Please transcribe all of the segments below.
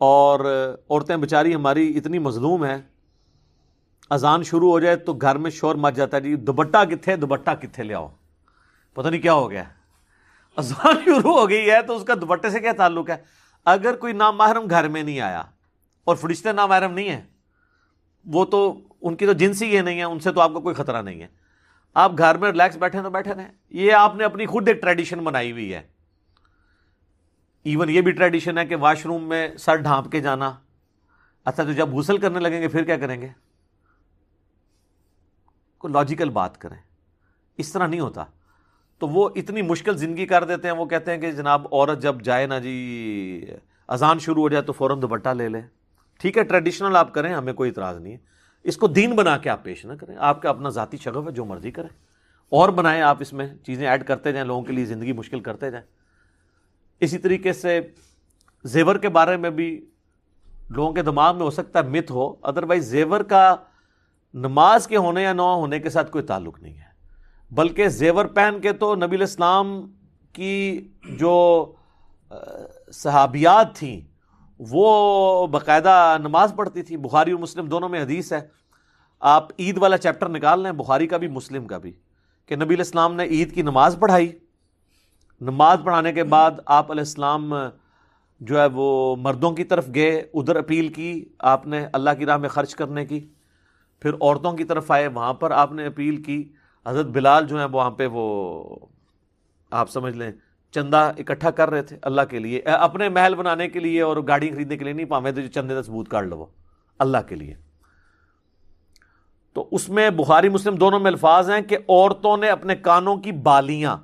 اور عورتیں بیچاری ہماری اتنی مظلوم ہیں، اذان شروع ہو جائے تو گھر میں شور مچ جاتا ہے، جی دوپٹہ کتھے، دوپٹہ کتھے لے آؤ، پتہ نہیں کیا ہو گیا، اذان شروع ہو گئی ہے تو اس کا دوپٹے سے کیا تعلق ہے؟ اگر کوئی نامحرم گھر میں نہیں آیا، اور فرشتے نامحرم نہیں ہیں، وہ تو ان کی تو جنس ہی یہ نہیں ہے، ان سے تو آپ کو کوئی خطرہ نہیں ہے، آپ گھر میں ریلیکس بیٹھے تو بیٹھے رہیں۔ یہ آپ نے اپنی خود ایک ٹریڈیشن بنائی ہوئی ہے۔ ایون یہ بھی ٹریڈیشن ہے کہ واش روم میں سر ڈھانپ کے جانا۔ اچھا تو جب غسل کرنے لگیں گے پھر کیا کریں گے؟ کوئی لاجیکل بات کریں، اس طرح نہیں ہوتا۔ تو وہ اتنی مشکل زندگی کر دیتے ہیں، وہ کہتے ہیں کہ جناب عورت جب جائے نا جی اذان شروع ہو جائے تو فوراً دوپٹہ لے لے۔ ٹھیک ہے، ٹریڈیشنل آپ کریں، ہمیں کوئی اعتراض نہیں ہے، اس کو دین بنا کے آپ پیش نہ کریں۔ آپ کا اپنا ذاتی شغف ہے، جو مرضی کریں اور بنائیں، آپ اس میں چیزیں ایڈ کرتے جائیں، لوگوں کے لیے زندگی مشکل کرتے جائیں۔ اسی طریقے سے زیور کے بارے میں بھی لوگوں کے دماغ میں ہو سکتا ہے مت ہو، ادروائز زیور کا نماز کے ہونے یا نہ ہونے کے ساتھ کوئی تعلق نہیں ہے، بلکہ زیور پہن کے تو نبی علیہ السلام کی جو صحابیات تھیں وہ باقاعدہ نماز پڑھتی تھی۔ بخاری اور مسلم دونوں میں حدیث ہے، آپ عید والا چیپٹر نکال لیں، بخاری کا بھی مسلم کا بھی، کہ نبی علیہ السلام نے عید کی نماز پڑھائی، نماز پڑھانے کے بعد آپ علیہ السلام جو ہے وہ مردوں کی طرف گئے، ادھر اپیل کی آپ نے اللہ کی راہ میں خرچ کرنے کی، پھر عورتوں کی طرف آئے، وہاں پر آپ نے اپیل کی۔ حضرت بلال جو ہیں وہاں پہ وہ آپ سمجھ لیں چندہ اکٹھا کر رہے تھے اللہ کے لیے، اپنے محل بنانے کے لیے اور گاڑی خریدنے کے لیے نہیں، پاویں تو جو چندے کا ثبوت کاٹ لو اللہ کے لیے۔ تو اس میں بخاری مسلم دونوں میں الفاظ ہیں کہ عورتوں نے اپنے کانوں کی بالیاں،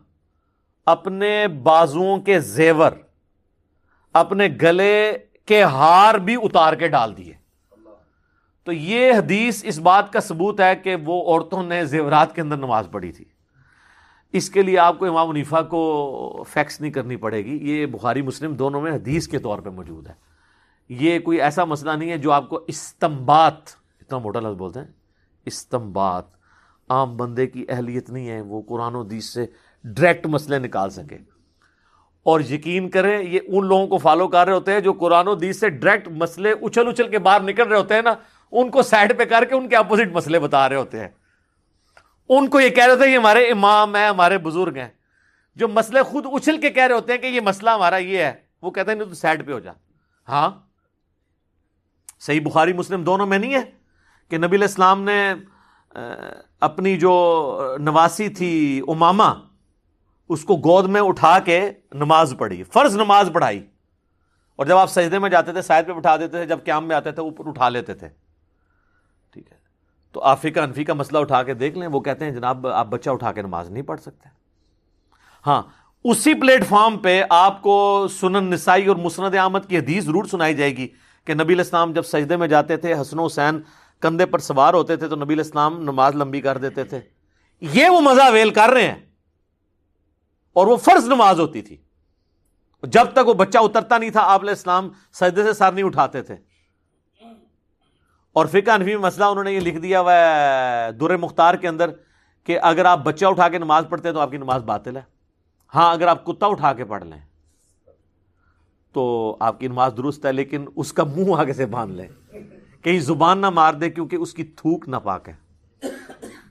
اپنے بازوؤں کے زیور، اپنے گلے کے ہار بھی اتار کے ڈال دیے۔ تو یہ حدیث اس بات کا ثبوت ہے کہ وہ عورتوں نے زیورات کے اندر نماز پڑھی تھی۔ اس کے لیے آپ کو امام حنیفہ کو فیکس نہیں کرنی پڑے گی، یہ بخاری مسلم دونوں میں حدیث کے طور پہ موجود ہے۔ یہ کوئی ایسا مسئلہ نہیں ہے جو آپ کو استنباط، اتنا موٹا لفظ بولتے ہیں استنباط، عام بندے کی اہلیت نہیں ہے وہ قرآن و حدیث سے ڈائریکٹ مسئلے نکال سکے۔ اور یقین کریں یہ ان لوگوں کو فالو کر رہے ہوتے ہیں جو قرآن و حدیث سے ڈائریکٹ مسئلے اچھل اچھل کے باہر نکل رہے ہوتے ہیں نا، ان کو سائڈ پہ کر کے ان کے اپوزٹ مسئلے بتا رہے ہوتے ہیں۔ ان کو یہ کہہ رہے ہوتے ہیں یہ ہمارے امام ہیں، ہمارے بزرگ ہیں، جو مسئلے خود اچھل کے کہہ رہے ہوتے ہیں کہ یہ مسئلہ ہمارا یہ ہے، وہ کہتے ہیں نہیں تو سائڈ پہ ہو جا۔ ہاں صحیح بخاری مسلم دونوں میں نہیں ہے کہ نبی علیہ السلام نے اپنی جو نواسی تھی امامہ، اس کو گود میں اٹھا کے نماز پڑھی، فرض نماز پڑھائی، اور جب آپ سجدے میں جاتے تھے سائڈ پہ بٹھا دیتے تھے، جب قیام میں آتے تھے اوپر اٹھا لیتے تھے۔ ٹھیک ہے، تو آپ فقہ حنفی کا مسئلہ اٹھا کے دیکھ لیں، وہ کہتے ہیں جناب آپ بچہ اٹھا کے نماز نہیں پڑھ سکتے۔ ہاں اسی پلیٹ فارم پہ آپ کو سنن نسائی اور مسند احمد کی حدیث ضرور سنائی جائے گی کہ نبی علیہ السلام جب سجدے میں جاتے تھے، حسن و حسین کندھے پر سوار ہوتے تھے تو نبی علیہ السلام نماز لمبی کر دیتے تھے۔ یہ وہ مزہ ویل کر رہے ہیں، اور وہ فرض نماز ہوتی تھی، جب تک وہ بچہ اترتا نہیں تھا آپ علیہ السلام سجدے سے سر نہیں اٹھاتے تھے۔ اور فقہ حنفی میں مسئلہ انہوں نے یہ لکھ دیا ہوا ہے در مختار کے اندر کہ اگر آپ بچہ اٹھا کے نماز پڑھتے ہیں تو آپ کی نماز باطل ہے۔ ہاں اگر آپ کتا اٹھا کے پڑھ لیں تو آپ کی نماز درست ہے، لیکن اس کا منہ آگے سے باندھ لیں، کہیں زبان نہ مار دے کیونکہ اس کی تھوک ناپاک ہے۔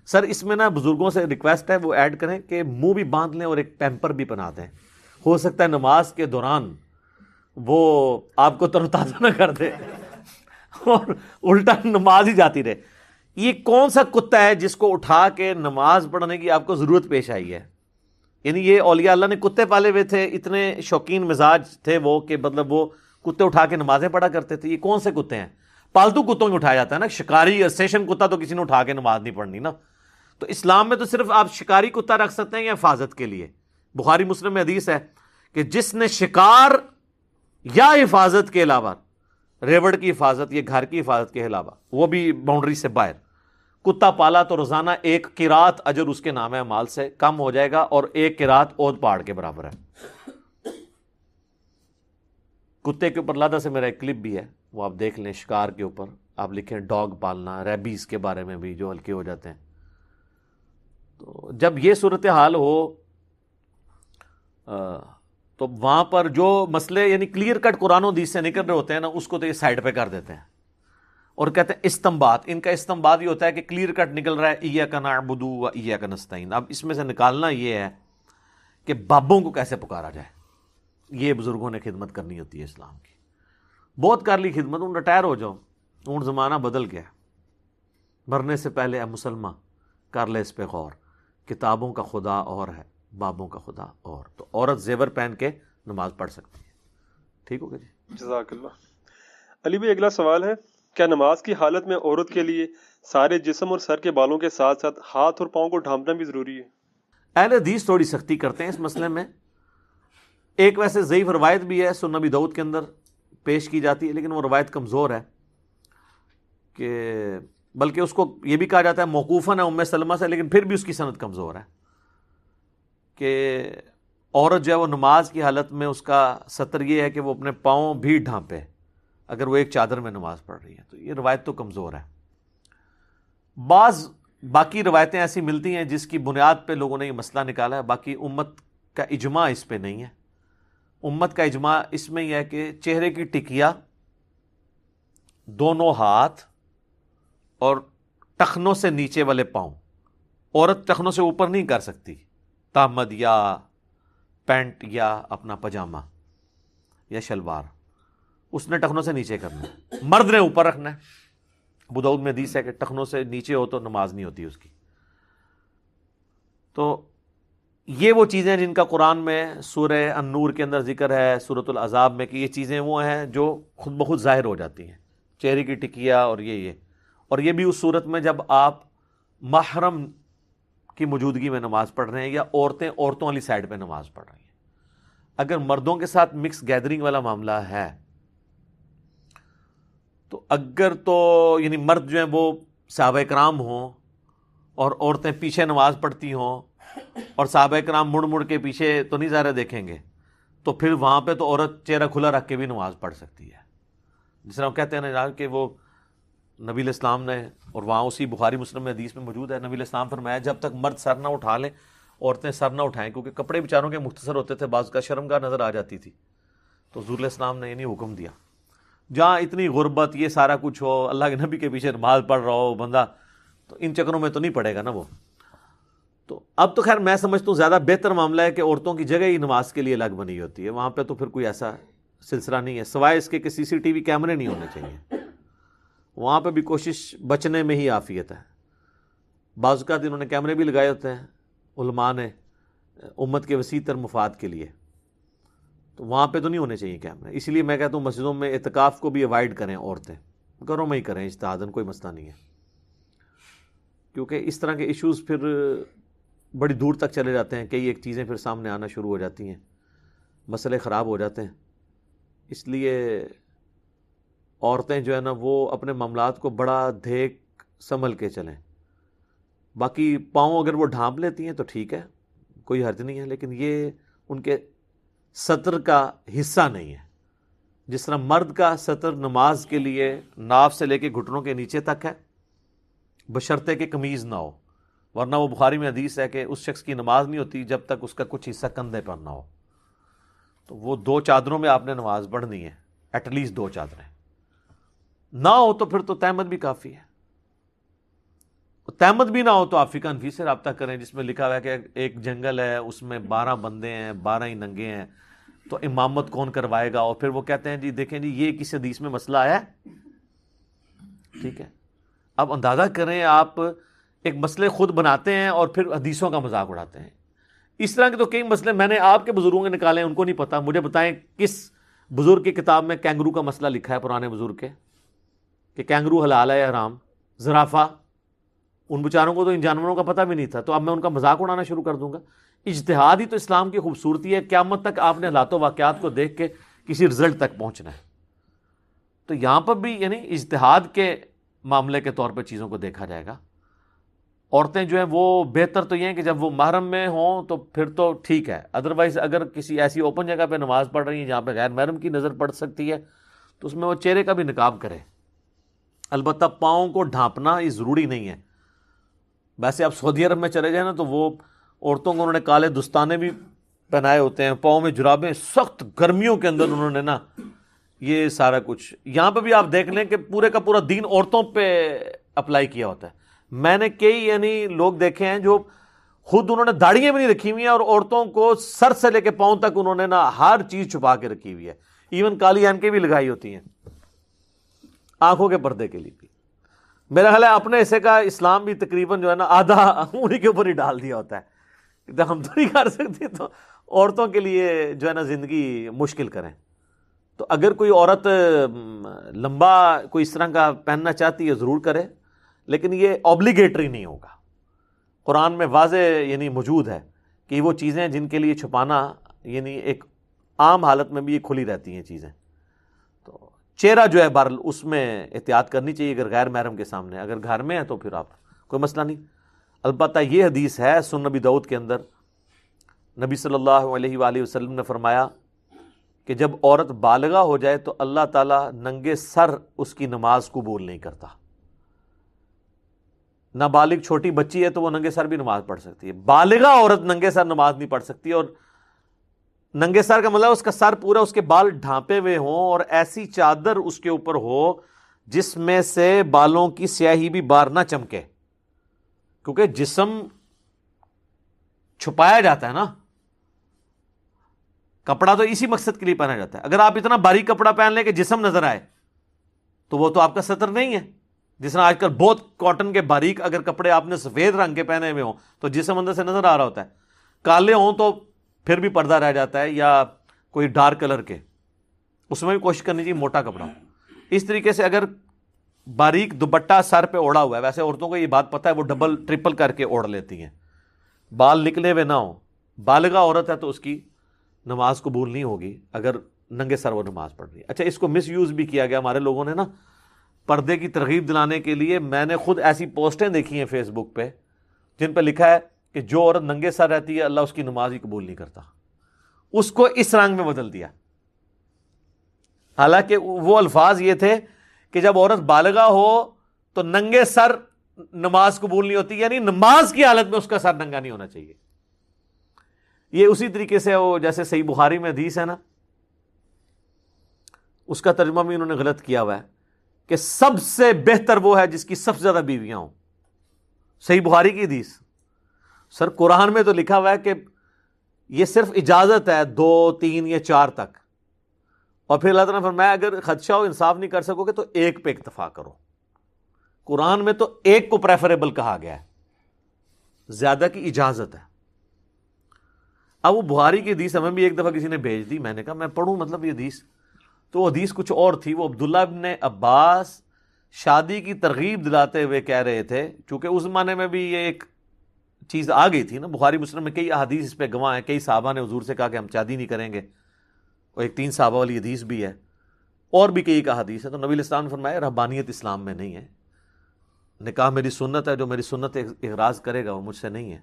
سر اس میں نا بزرگوں سے ریکویسٹ ہے وہ ایڈ کریں کہ منہ بھی باندھ لیں اور ایک پیمپر بھی بنا دیں، ہو سکتا ہے نماز کے دوران وہ آپ کو تر و تازہ نہ کر دے اور الٹا نماز ہی جاتی رہے۔ یہ کون سا کتا ہے جس کو اٹھا کے نماز پڑھنے کی آپ کو ضرورت پیش آئی ہے؟ یعنی یہ اولیاء اللہ نے کتے پالے ہوئے تھے، اتنے شوقین مزاج تھے وہ کہ مطلب وہ کتے اٹھا کے نمازیں پڑھا کرتے تھے۔ یہ کون سے کتے ہیں؟ پالتو کتوں کو اٹھایا جاتا ہے نا، شکاری اسٹیشن کتا تو کسی نے اٹھا کے نماز نہیں پڑھنی نا۔ تو اسلام میں تو صرف آپ شکاری کتا رکھ سکتے ہیں یا حفاظت کے لیے۔ بخاری مسلم میں حدیث ہے کہ جس نے شکار یا حفاظت کے علاوہ، ریوڑ کی حفاظت یا گھر کی حفاظت کے علاوہ، وہ بھی باؤنڈری سے باہر کتا پالا تو روزانہ ایک قرات اجر اس کے نام مال سے کم ہو جائے گا، اور ایک قرات اود پہاڑ کے برابر ہے۔ کتے کے اوپر لادہ سے میرا ایک کلپ بھی ہے، وہ آپ دیکھ لیں، شکار کے اوپر آپ لکھیں ڈاگ پالنا، ریبیز کے بارے میں بھی جو ہلکے ہو جاتے ہیں۔ تو جب یہ صورتحال ہو تو وہاں پر جو مسئلے یعنی کلیئر کٹ قرآن و حدیث سے نکل رہے ہوتے ہیں نا، اس کو تو یہ سائڈ پہ کر دیتے ہیں اور کہتے ہیں استنباط. ان کا استنباط یہ ہوتا ہے کہ کلیئر کٹ نکل رہا ہے ایاک نعبد و ایاک نستعین. اب اس میں سے نکالنا یہ ہے کہ بابوں کو کیسے پکارا جائے. یہ بزرگوں نے خدمت کرنی ہوتی ہے اسلام کی. بہت کر لی خدمت، ان ریٹائر ہو جاؤ، ان زمانہ بدل گیا. مرنے سے پہلے اے مسلمان کر لے اس پہ غور، کتابوں کا خدا اور ہے، بابوں کا خدا اور. تو عورت زیور پہن کے نماز پڑھ سکتی ہے. ٹھیک ہو گیا جی، جزاک اللہ. علی بھائی اگلا سوال ہے، کیا نماز کی حالت میں عورت کے لیے سارے جسم اور سر کے بالوں کے ساتھ ساتھ ہاتھ اور پاؤں کو ڈھانپنا بھی ضروری ہے؟ اہل حدیث تھوڑی سختی کرتے ہیں اس مسئلے میں. ایک ویسے ضعیف روایت بھی ہے سنن ابی داؤد کے اندر پیش کی جاتی ہے، لیکن وہ روایت کمزور ہے، کہ بلکہ اس کو یہ بھی کہا جاتا ہے موقوفاً ہے ام سلمہ سے، لیکن پھر بھی اس کی سند کمزور ہے کہ عورت جو ہے وہ نماز کی حالت میں اس کا سطر یہ ہے کہ وہ اپنے پاؤں بھی ڈھانپے اگر وہ ایک چادر میں نماز پڑھ رہی ہے. تو یہ روایت تو کمزور ہے. بعض باقی روایتیں ایسی ملتی ہیں جس کی بنیاد پہ لوگوں نے یہ مسئلہ نکالا ہے. باقی امت کا اجماع اس پہ نہیں ہے. امت کا اجماع اس میں یہ ہے کہ چہرے کی ٹکیا، دونوں ہاتھ اور ٹخنوں سے نیچے والے پاؤں. عورت ٹخنوں سے اوپر نہیں کر سکتی، تامد یا پینٹ یا اپنا پجامہ یا شلوار، اس نے ٹخنوں سے نیچے کرنا ہے. مرد نے اوپر رکھنا ہے. ابو داؤد میں حدیث ہے کہ ٹخنوں سے نیچے ہو تو نماز نہیں ہوتی اس کی. تو یہ وہ چیزیں جن کا قرآن میں سورہ النور کے اندر ذکر ہے، سورۃ العذاب میں، کہ یہ چیزیں وہ ہیں جو خود بخود ظاہر ہو جاتی ہیں، چہرے کی ٹکیا اور یہ اور یہ بھی اس صورت میں جب آپ محرم کی موجودگی میں نماز پڑھ رہے ہیں یا عورتیں عورتوں والی سائڈ پہ نماز پڑھ رہی ہیں. اگر مردوں کے ساتھ مکس گیدرنگ والا معاملہ ہے تو اگر تو یعنی مرد جو ہیں وہ صحابہ کرام ہوں اور عورتیں پیچھے نماز پڑھتی ہوں اور صحابہ کرام مڑ مڑ کے پیچھے تو نہیں ظاہر دیکھیں گے، تو پھر وہاں پہ تو عورت چہرہ کھلا رکھ کے بھی نماز پڑھ سکتی ہے. جس طرح ہم کہتے ہیں نا کہ وہ نبی علیہ السلام نے، اور وہاں اسی بخاری مسلم میں حدیث میں موجود ہے، نبی علیہ السلام فرمایا جب تک مرد سر نہ اٹھا لیں عورتیں سر نہ اٹھائیں، کیونکہ کپڑے بیچاروں کے مختصر ہوتے تھے، بعض کا شرمگاہ نظر آ جاتی تھی. تو حضور علیہ السلام نے یہ حکم دیا. جہاں اتنی غربت یہ سارا کچھ ہو، اللہ کے نبی کے پیچھے نماز پڑھ رہا ہو بندہ، تو ان چکروں میں تو نہیں پڑے گا نا وہ. تو اب تو خیر میں سمجھتا ہوں زیادہ بہتر معاملہ ہے کہ عورتوں کی جگہ ہی نماز کے لیے الگ بنی ہوتی ہے. وہاں پہ تو پھر کوئی ایسا سلسلہ نہیں ہے، سوائے اس کے کہ سی سی ٹی وی کیمرے نہیں ہونے چاہیے. وہاں پہ بھی کوشش بچنے میں ہی عافیت ہے. بعض اوقات انہوں نے کیمرے بھی لگائے ہوتے ہیں علماء نے امت کے وسیع تر مفاد کے لیے، تو وہاں پہ تو نہیں ہونے چاہیے کیمرے. اس لیے میں کہتا ہوں مسجدوں میں اعتکاف کو بھی اوائڈ کریں، عورتیں گھروں میں ہی کریں اجتہاداً، کوئی مسئلہ نہیں ہے. کیونکہ اس طرح کے ایشوز پھر بڑی دور تک چلے جاتے ہیں، کئی ایک چیزیں پھر سامنے آنا شروع ہو جاتی ہیں، مسئلے خراب ہو جاتے ہیں. اس لیے عورتیں جو ہے نا وہ اپنے معاملات کو بڑا دیکھ سنبھل کے چلیں. باقی پاؤں اگر وہ ڈھانپ لیتی ہیں تو ٹھیک ہے، کوئی حرج نہیں ہے، لیکن یہ ان کے سطر کا حصہ نہیں ہے. جس طرح مرد کا سطر نماز کے لیے ناف سے لے کے گھٹنوں کے نیچے تک ہے، بشرطے کہ قمیض نہ ہو، ورنہ وہ بخاری میں حدیث ہے کہ اس شخص کی نماز نہیں ہوتی جب تک اس کا کچھ حصہ کندھے پر نہ ہو. تو وہ 2 چادروں میں آپ نے نماز پڑھنی ہے، ایٹ لیسٹ 2 چادریں. نہ ہو تو پھر تو تہمت بھی کافی ہے. تہمت بھی نہ ہو تو آپ فقہ حنفی سے رابطہ کریں، جس میں لکھا ہوا ہے کہ ایک جنگل ہے، اس میں 12 بندے ہیں، 12 ہی ننگے ہیں، تو امامت کون کروائے گا؟ اور پھر وہ کہتے ہیں جی دیکھیں جی یہ کس حدیث میں مسئلہ آیا ہے. ٹھیک ہے، اب اندازہ کریں آپ ایک مسئلے خود بناتے ہیں اور پھر حدیثوں کا مذاق اڑاتے ہیں. اس طرح کے تو کئی مسئلے میں نے آپ کے بزرگوں کے نکالے ہیں، ان کو نہیں پتا. مجھے بتائیں کس بزرگ کی کتاب میں کینگرو کا مسئلہ لکھا ہے، پرانے بزرگ کے، کہ کینگرو حلال ہے یا حرام؟ زرافہ، ان بیچاروں کو تو ان جانوروں کا پتہ بھی نہیں تھا، تو اب میں ان کا مذاق اڑانا شروع کر دوں گا؟ اجتہاد ہی تو اسلام کی خوبصورتی ہے. قیامت تک آپ نے حالات و واقعات کو دیکھ کے کسی رزلٹ تک پہنچنا ہے. تو یہاں پر بھی یعنی اجتہاد کے معاملے کے طور پہ چیزوں کو دیکھا جائے گا. عورتیں جو ہیں وہ بہتر تو یہ ہیں کہ جب وہ محرم میں ہوں تو پھر تو ٹھیک ہے، ادروائز اگر کسی ایسی اوپن جگہ پہ نماز پڑھ رہی ہیں جہاں پہ غیر محرم کی نظر پڑ سکتی ہے تو اس میں وہ چہرے کا بھی نقاب کرے. البتہ پاؤں کو ڈھانپنا یہ ضروری نہیں ہے. ویسے آپ سعودی عرب میں چلے جائیں نا تو وہ عورتوں کو انہوں نے کالے دستانے بھی پہنائے ہوتے ہیں، پاؤں میں جرابیں، سخت گرمیوں کے اندر انہوں نے نا یہ سارا کچھ. یہاں پہ بھی آپ دیکھ لیں کہ پورے کا پورا دین عورتوں پہ اپلائی کیا ہوتا ہے. میں نے کئی یعنی لوگ دیکھے ہیں جو خود انہوں نے داڑیاں بھی نہیں رکھی ہوئی ہیں اور عورتوں کو سر سے لے کے پاؤں تک انہوں نے نا ہر چیز چھپا کے رکھی ہوئی ہے، ایون کالی اینکیں بھی لگائی ہوتی ہیں آنکھوں کے پردے کے لیے بھی. میرا خیال ہے اپنے حصے کا اسلام بھی تقریباً جو ہے نا آدھا انہی کے اوپر ہی ڈال دیا ہوتا ہے کہ ہم تو نہیں کر سکتے تو عورتوں کے لیے جو ہے نا زندگی مشکل کریں. تو اگر کوئی عورت لمبا کوئی اس طرح کا پہننا چاہتی ہے ضرور کرے، لیکن یہ اوبلیگیٹری نہیں ہوگا. قرآن میں واضح یعنی موجود ہے کہ وہ چیزیں جن کے لیے چھپانا یعنی ایک عام حالت میں بھی یہ کھلی رہتی ہیں چیزیں. تو چہرہ جو ہے بہرحال اس میں احتیاط کرنی چاہیے اگر غیر محرم کے سامنے. اگر گھر میں ہے تو پھر آپ کوئی مسئلہ نہیں. البتہ یہ حدیث ہے سنن نبی داؤد کے اندر، نبی صلی اللہ علیہ وآلہ وسلم نے فرمایا کہ جب عورت بالغہ ہو جائے تو اللہ تعالیٰ ننگے سر اس کی نماز قبول نہیں کرتا. نابالغ چھوٹی بچی ہے تو وہ ننگے سر بھی نماز پڑھ سکتی ہے، بالغہ عورت ننگے سر نماز نہیں پڑھ سکتی. اور ننگے سر کا مطلب اس کا سر پورا، اس کے بال ڈھانپے ہوئے ہوں اور ایسی چادر اس کے اوپر ہو جس میں سے بالوں کی سیاہی بھی باہر نہ چمکے، کیونکہ جسم چھپایا جاتا ہے نا. کپڑا تو اسی مقصد کے لیے پہنا جاتا ہے. اگر آپ اتنا باریک کپڑا پہن لیں کہ جسم نظر آئے تو وہ تو آپ کا ستر نہیں ہے. جس طرح آج کل بہت کاٹن کے باریک اگر کپڑے آپ نے سفید رنگ کے پہنے ہوئے ہوں تو جسم اندر سے نظر آ رہا ہوتا ہے. کالے ہوں تو پھر بھی پردہ رہ جاتا ہے، یا کوئی ڈارک کلر کے، اس میں بھی کوشش کرنی چاہیے موٹا کپڑا. اس طریقے سے اگر باریک دوپٹہ سر پہ اوڑھا ہوا ہے، ویسے عورتوں کو یہ بات پتہ ہے وہ ڈبل ٹرپل کر کے اوڑھ لیتی ہیں، بال نکلے ہوئے نہ ہوں. بالغہ عورت ہے تو اس کی نماز قبول نہیں ہوگی اگر ننگے سر وہ نماز پڑھ رہی ہے. اچھا، اس کو مس یوز بھی کیا گیا ہمارے لوگوں نے نا پردے کی ترغیب دلانے کے لیے. میں نے خود ایسی پوسٹیں دیکھی ہیں فیس بک پہ جن پہ لکھا ہے کہ جو عورت ننگے سر رہتی ہے اللہ اس کی نماز ہی قبول نہیں کرتا. اس کو اس رنگ میں بدل دیا، حالانکہ وہ الفاظ یہ تھے کہ جب عورت بالغہ ہو تو ننگے سر نماز قبول نہیں ہوتی، یعنی نماز کی حالت میں اس کا سر ننگا نہیں ہونا چاہیے. یہ اسی طریقے سے وہ جیسے صحیح بخاری میں حدیث ہے نا، اس کا ترجمہ بھی انہوں نے غلط کیا ہوا ہے کہ سب سے بہتر وہ ہے جس کی سب سے زیادہ بیویاں ہوں. صحیح بخاری کی حدیث. سر قرآن میں تو لکھا ہوا ہے کہ یہ صرف اجازت ہے 2 3 یا 4 تک، اور پھر اللہ تعالیٰ نے فرمایا اگر خدشہ ہو انصاف نہیں کر سکو گے تو 1 پہ اکتفا کرو. قرآن میں تو 1 کو پریفریبل کہا گیا ہے، زیادہ کی اجازت ہے. اب وہ بخاری کی حدیث ہمیں بھی ایک دفعہ کسی نے بھیج دی، میں نے کہا میں پڑھوں مطلب یہ حدیث، تو وہ حدیث کچھ اور تھی. وہ عبداللہ ابن عباس شادی کی ترغیب دلاتے ہوئے کہہ رہے تھے، چونکہ اس زمانے میں بھی یہ ایک چیز آ گئی تھی نا، بخاری مسلم میں کئی احادیث اس پہ گواہ ہیں. کئی صحابہ نے حضور سے کہا کہ ہم شادی نہیں کریں گے، اور ایک 3 صحابہ والی حدیث بھی ہے، اور بھی کئی احادیث ہے. تو نبی علیہ السلام نے فرمایا رہبانیت اسلام میں نہیں ہے، نکاح میری سنت ہے، جو میری سنت اعراض کرے گا وہ مجھ سے نہیں ہے.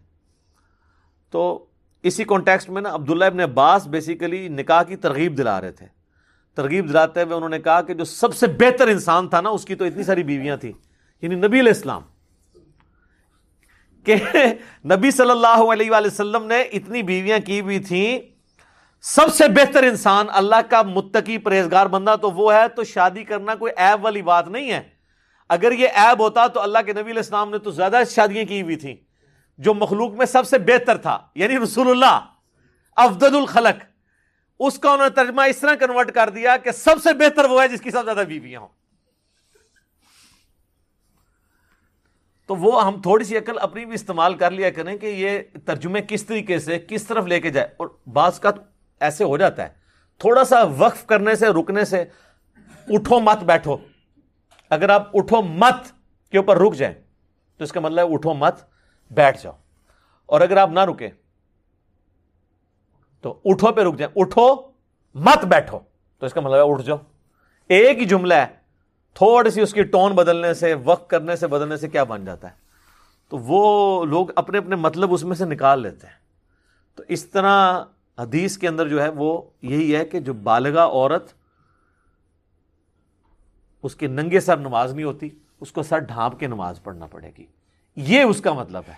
تو اسی کانٹیکسٹ میں نا عبداللہ ابن عباس بیسیکلی نکاح کی ترغیب دلا رہے تھے. ترغیب دلاتے ہوئے انہوں نے کہا کہ جو سب سے بہتر انسان تھا نا اس کی تو اتنی ساری بیویاں تھیں، یعنی نبی علیہ السلام، کہ نبی صلی اللہ علیہ وآلہ وسلم نے اتنی بیویاں کی ہوئی تھیں. سب سے بہتر انسان اللہ کا متقی پرہیزگار بندہ تو وہ ہے. تو شادی کرنا کوئی عیب والی بات نہیں ہے. اگر یہ عیب ہوتا تو اللہ کے نبی علیہ السلام نے تو زیادہ شادیاں کی ہوئی تھیں. جو مخلوق میں سب سے بہتر تھا یعنی رسول اللہ افضل الخلق، اس کا انہوں نے ترجمہ اس طرح کنورٹ کر دیا کہ سب سے بہتر وہ ہے جس کی سب سے زیادہ بیویاں ہوں. تو وہ ہم تھوڑی سی عقل اپنی بھی استعمال کر لیا کریں کہ یہ ترجمے کس طریقے سے کس طرف لے کے جائے. اور بعض کا ایسے ہو جاتا ہے تھوڑا سا وقف کرنے سے رکنے سے، اٹھو مت بیٹھو، اگر آپ اٹھو مت کے اوپر رک جائیں تو اس کا مطلب ہے اٹھو مت بیٹھ جاؤ. اور اگر آپ نہ رکیں تو اٹھو پہ رک جائیں، اٹھو مت بیٹھو تو اس کا مطلب ہے اٹھ جاؤ. ایک ہی جملہ ہے، تھوڑی سی اس کی ٹون بدلنے سے، وقت کرنے سے، بدلنے سے کیا بن جاتا ہے. تو وہ لوگ اپنے اپنے مطلب اس میں سے نکال لیتے ہیں. تو اس طرح حدیث کے اندر جو ہے وہ یہی ہے کہ جو بالغہ عورت، اس کے ننگے سر نماز نہیں ہوتی، اس کو سر ڈھانپ کے نماز پڑھنا پڑے گی، یہ اس کا مطلب ہے.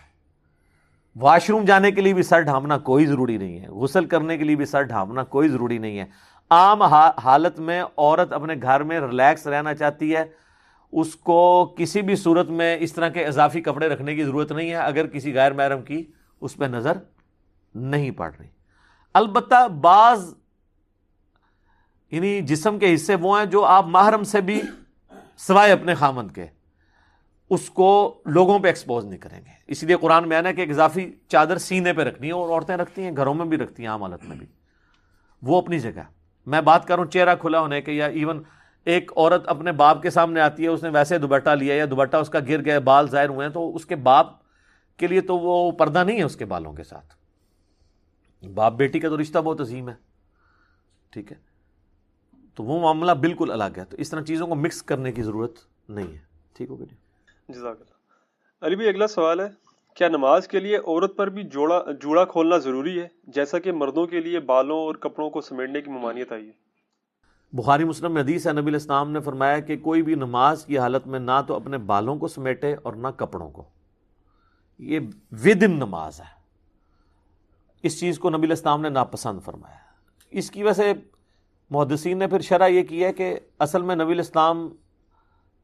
واش روم جانے کے لیے بھی سر ڈھانپنا کوئی ضروری نہیں ہے، غسل کرنے کے لیے بھی سر ڈھانپنا کوئی ضروری نہیں ہے۔ عام حالت میں عورت اپنے گھر میں ریلیکس رہنا چاہتی ہے، اس کو کسی بھی صورت میں اس طرح کے اضافی کپڑے رکھنے کی ضرورت نہیں ہے اگر کسی غیر محرم کی اس پہ نظر نہیں پڑ رہی۔ البتہ بعض یعنی جسم کے حصے وہ ہیں جو آپ محرم سے بھی سوائے اپنے خامند کے اس کو لوگوں پہ ایکسپوز نہیں کریں گے، اس لیے قرآن میں آنا ہے کہ ایک اضافی چادر سینے پہ رکھنی ہے، اور عورتیں رکھتی ہیں، گھروں میں بھی رکھتی ہیں عام حالت میں بھی، وہ اپنی جگہ۔ میں بات کروں چہرہ کھلا ہونے کے، یا ایون ایک عورت اپنے باپ کے سامنے آتی ہے، اس نے ویسے دوپٹہ لیا یا دوپٹہ اس کا گر گیا، بال ظاہر ہوئے ہیں، تو اس کے باپ کے لیے تو وہ پردہ نہیں ہے اس کے بالوں کے ساتھ۔ باپ بیٹی کا تو رشتہ بہت عظیم ہے، ٹھیک ہے، تو وہ معاملہ بالکل الگ ہے، تو اس طرح چیزوں کو مکس کرنے کی ضرورت نہیں ہے، ٹھیک ہو گیا؟ جزاک اللہ۔ علی بھائی اگلا سوال ہے، کیا نماز کے لیے عورت پر بھی جوڑا کھولنا ضروری ہے جیسا کہ مردوں کے لیے بالوں اور کپڑوں کو سمیٹنے کی ممانعت آئی ہے؟ بخاری مسلم میں حدیث ہے، نبی علیہ السلام نے فرمایا کہ کوئی بھی نماز کی حالت میں نہ تو اپنے بالوں کو سمیٹے اور نہ کپڑوں کو، یہ ودن نماز ہے، اس چیز کو نبی علیہ السلام نے ناپسند فرمایا۔ اس کی وجہ سے محدثین نے پھر شرح یہ کی ہے کہ اصل میں نبی علیہ السلام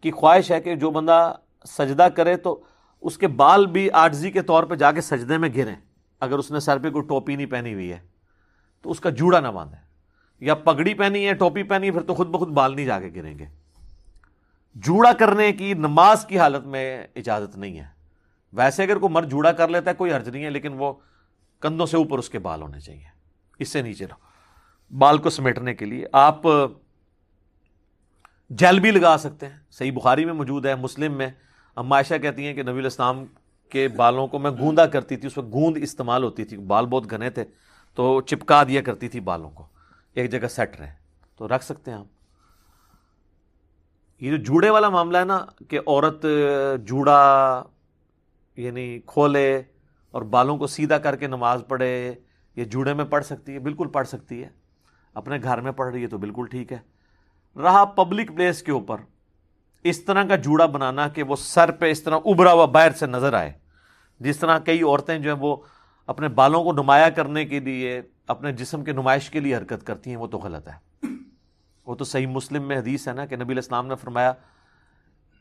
کی خواہش ہے کہ جو بندہ سجدہ کرے تو اس کے بال بھی عاجزی کے طور پہ جا کے سجدے میں گریں، اگر اس نے سر پہ کوئی ٹوپی نہیں پہنی ہوئی ہے تو اس کا جوڑا نہ باندھے، یا پگڑی پہنی ہے ٹوپی پہنی ہے پھر تو خود بخود بال نہیں جا کے گریں گے۔ جوڑا کرنے کی نماز کی حالت میں اجازت نہیں ہے، ویسے اگر کوئی مرد جوڑا کر لیتا ہے کوئی حرج نہیں ہے، لیکن وہ کندھوں سے اوپر اس کے بال ہونے چاہیے، اس سے نیچے بال کو سمیٹنے کے لیے آپ جیل بھی لگا سکتے ہیں، صحیح بخاری میں موجود ہے، مسلم میں اما عائشہ کہتی ہیں کہ نبی علیہ السلام کے بالوں کو میں گوندا کرتی تھی، اس وقت گوند استعمال ہوتی تھی، بال بہت گھنے تھے تو چپکا دیا کرتی تھی بالوں کو ایک جگہ سیٹ رہے، تو رکھ سکتے ہیں آپ۔ یہ جو جوڑے والا معاملہ ہے نا کہ عورت جوڑا یعنی کھولے اور بالوں کو سیدھا کر کے نماز پڑھے، یہ جوڑے میں پڑھ سکتی ہے، بالکل پڑھ سکتی ہے، اپنے گھر میں پڑھ رہی ہے تو بالکل ٹھیک ہے۔ رہا پبلک پلیس کے اوپر اس طرح کا جوڑا بنانا کہ وہ سر پہ اس طرح ابھرا ہوا باہر سے نظر آئے، جس طرح کئی عورتیں جو ہیں وہ اپنے بالوں کو نمایاں کرنے کے لیے اپنے جسم کے نمائش کے لیے حرکت کرتی ہیں، وہ تو غلط ہے۔ وہ تو صحیح مسلم میں حدیث ہے نا کہ نبی علیہ السلام نے فرمایا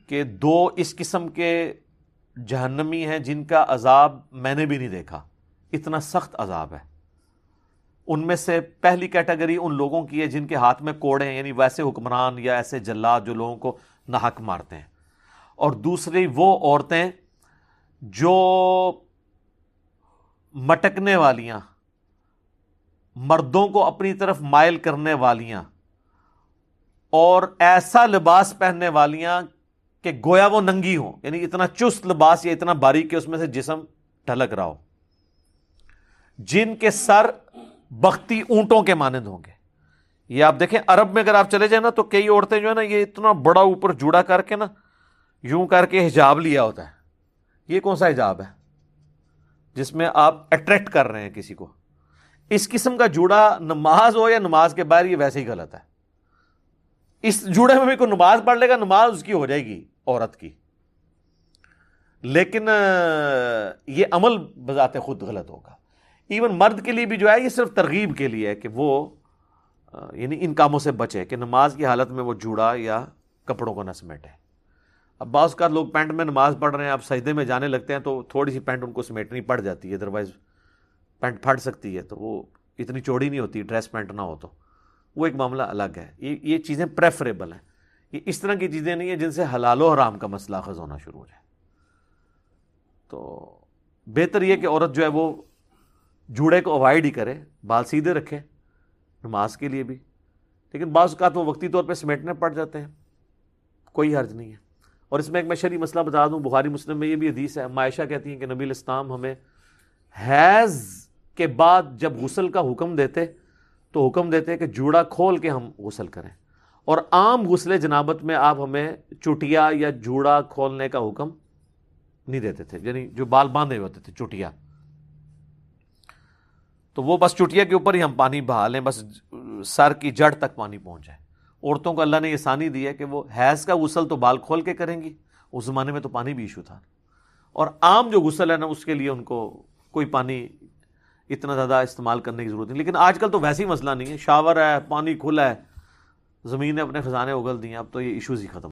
کہ دو اس قسم کے جہنمی ہیں جن کا عذاب میں نے بھی نہیں دیکھا، اتنا سخت عذاب ہے۔ ان میں سے پہلی کیٹیگری ان لوگوں کی ہے جن کے ہاتھ میں کوڑے ہیں، یعنی ویسے حکمران یا ایسے جلاد جو لوگوں کو ناحق مارتے ہیں، اور دوسری وہ عورتیں جو مٹکنے والیاں، مردوں کو اپنی طرف مائل کرنے والیاں، اور ایسا لباس پہننے والیاں کہ گویا وہ ننگی ہوں، یعنی اتنا چست لباس یا اتنا باریک کہ اس میں سے جسم ڈھلک رہا ہو، جن کے سر بختی اونٹوں کے مانند ہوں گے۔ یہ آپ دیکھیں عرب میں اگر آپ چلے جائیں نا تو کئی عورتیں جو ہے نا یہ اتنا بڑا اوپر جوڑا کر کے نا یوں کر کے حجاب لیا ہوتا ہے۔ یہ کون سا حجاب ہے جس میں آپ اٹریکٹ کر رہے ہیں کسی کو؟ اس قسم کا جوڑا نماز ہو یا نماز کے باہر یہ ویسے ہی غلط ہے۔ اس جوڑے میں بھی کوئی نماز پڑھ لے گا، نماز اس کی ہو جائے گی عورت کی، لیکن یہ عمل بذات خود غلط ہوگا۔ ایون مرد کے لیے بھی جو ہے یہ صرف ترغیب کے لیے ہے کہ وہ یعنی ان کاموں سے بچے کہ نماز کی حالت میں وہ جوڑا یا کپڑوں کو نہ سمیٹے۔ اب بعض کا لوگ پینٹ میں نماز پڑھ رہے ہیں، اب سجدے میں جانے لگتے ہیں تو تھوڑی سی پینٹ ان کو سمیٹنی پڑ جاتی ہے، ادروائز پینٹ پھٹ سکتی ہے، تو وہ اتنی چوڑی نہیں ہوتی، ڈریس پینٹ نہ ہو تو وہ ایک معاملہ الگ ہے۔ یہ چیزیں پریفریبل ہیں، یہ اس طرح کی چیزیں نہیں ہیں جن سے حلال و حرام کا مسئلہ اخذ ہونا شروع ہو جائے۔ تو بہتر یہ کہ عورت جو ہے وہ جوڑے کو اوائڈ ہی کرے، بال سیدھے رکھے نماز کے لیے بھی، لیکن بعض اوقات وہ وقتی طور پہ سمیٹنے پڑ جاتے ہیں، کوئی حرج نہیں ہے۔ اور اس میں ایک میں شرعی مسئلہ بتا دوں، بخاری مسلم میں یہ بھی حدیث ہے، اما عائشہ کہتی ہیں کہ نبی علیہ السلام ہمیں حیض کے بعد جب غسل کا حکم دیتے تو حکم دیتے کہ جوڑا کھول کے ہم غسل کریں، اور عام غسل جنابت میں آپ ہمیں چٹیا یا جوڑا کھولنے کا حکم نہیں دیتے تھے، یعنی جو بال باندھے ہوتے تھے چٹیا، تو وہ بس چٹیا کے اوپر ہی ہم پانی بہا لیں، بس سر کی جڑ تک پانی پہنچ جائے۔ عورتوں کو اللہ نے یہ ثانی دی ہے کہ وہ حیض کا غسل تو بال کھول کے کریں گی، اس زمانے میں تو پانی بھی ایشو تھا، اور عام جو غسل ہے نا اس کے لیے ان کو کوئی پانی اتنا زیادہ استعمال کرنے کی ضرورت نہیں. لیکن آج کل تو ویسے ہی مسئلہ نہیں ہے, شاور ہے, پانی کھلا ہے, زمین نے اپنے خزانے اگل دیے ہیں, اب تو یہ ایشوز ہی ختم.